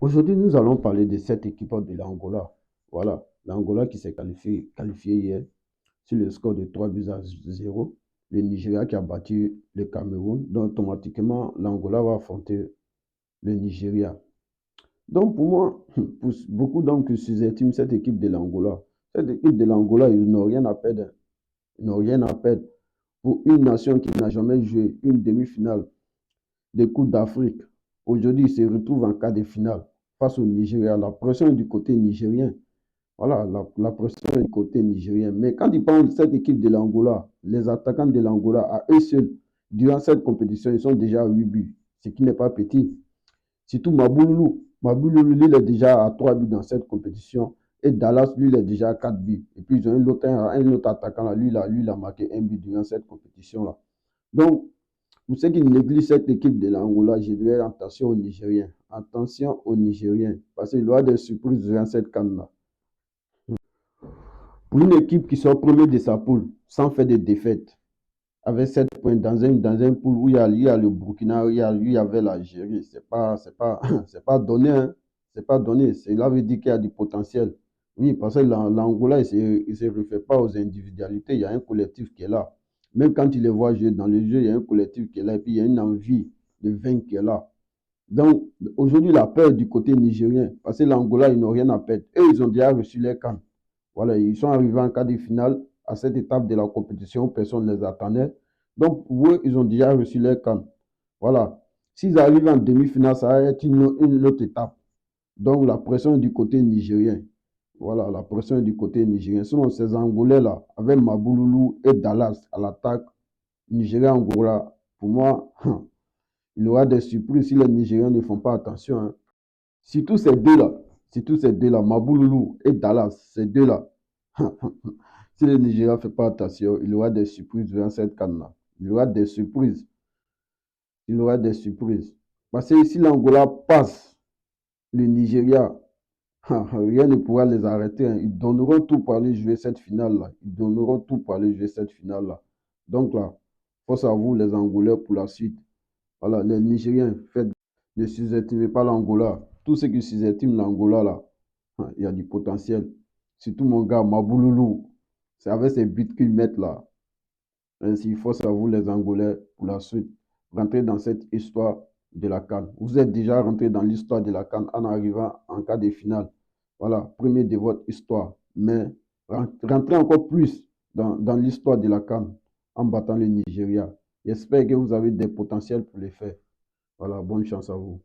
Aujourd'hui, nous allons parler de cette équipe de l'Angola. Voilà, l'Angola qui s'est qualifié hier sur le score de 3 buts à 0. Le Nigeria qui a battu le Cameroun. Donc, automatiquement, l'Angola va affronter le Nigeria. Donc, pour moi, pour beaucoup d'hommes qui sous-estiment cette équipe de l'Angola, cette équipe de l'Angola, ils n'ont rien à perdre. Ils n'ont rien à perdre pour une nation qui n'a jamais joué une demi-finale de Coupe d'Afrique. Aujourd'hui, ils se retrouvent en quart de finale face au Nigeria. La pression est du côté nigérien. Voilà, la pression est du côté nigérien. Mais quand ils parlent de cette équipe de l'Angola, les attaquants de l'Angola, à eux seuls, durant cette compétition, ils sont déjà à 8 buts, ce qui n'est pas petit. Surtout Mabouloulou. Mabouloulou, lui, il est déjà à 3 buts dans cette compétition. Et Dallas, lui, il est déjà à 4 buts. Et puis, ils ont un autre attaquant, là, lui, il a marqué un but durant cette compétition-là. Donc, pour ceux qui négligent cette équipe de l'Angola, je dirais attention aux Nigériens. Attention aux Nigériens. Parce qu'il y aura des surprises durant cette canne-là. Pour une équipe qui sort premier de sa poule, sans faire de défaite, avec 7 points dans un pool où il y a le Burkina, il y avait l'Algérie, c'est pas donné, hein. C'est pas donné. Cela veut dire qu'il y a du potentiel. Oui, parce que l'Angola, il ne se refait pas aux individualités. Il y a un collectif qui est là. Même quand il les voit jouer dans le jeu, il y a un collectif qui est là. Et puis, il y a une envie de vaincre qui est là. Donc, aujourd'hui, la peur du côté nigérien, parce que l'Angola, ils n'ont rien à perdre. Eux, ils ont déjà reçu les CAN. Voilà, ils sont arrivés en quart de finale à cette étape de la compétition, personne ne les attendait. Donc, pour eux, ils ont déjà reçu les CAN. Voilà. S'ils arrivent en demi-finale, ça va être une autre étape. Donc, la pression est du côté nigérien. Voilà, la pression est du côté nigérien. Sinon, ces Angolais-là, avec Mabouloulou et Dallas à l'attaque, Nigeria-Angola, pour moi, il y aura des surprises si les Nigériens ne font pas attention, hein. Surtout ces deux-là, Mabouloulou et Dallas, ces deux-là. Si le Nigeria ne fait pas attention, il y aura des surprises durant cette canne-là. Il y aura des surprises. Il y aura des surprises. Parce que si l'Angola passe le Nigeria, rien ne pourra les arrêter, hein. Ils donneront tout pour aller jouer cette finale-là. Ils donneront tout pour aller jouer cette finale-là. Donc là, force à vous les Angolais pour la suite. Voilà, les Nigériens, ne sous-estimez pas l'Angola. Tous ceux qui sous-estiment l'Angola, là, il y a du potentiel. Surtout mon gars, Mabouloulou. C'est avec ces buts qu'ils mettent là. Ainsi, force à vous les Angolais pour la suite. Rentrez dans cette histoire de la CAN. Vous êtes déjà rentré dans l'histoire de la CAN en arrivant en quart de finale. Voilà, premier de votre histoire. Mais rentrez encore plus dans l'histoire de la CAN en battant le Nigeria. J'espère que vous avez des potentiels pour les faire. Voilà, bonne chance à vous.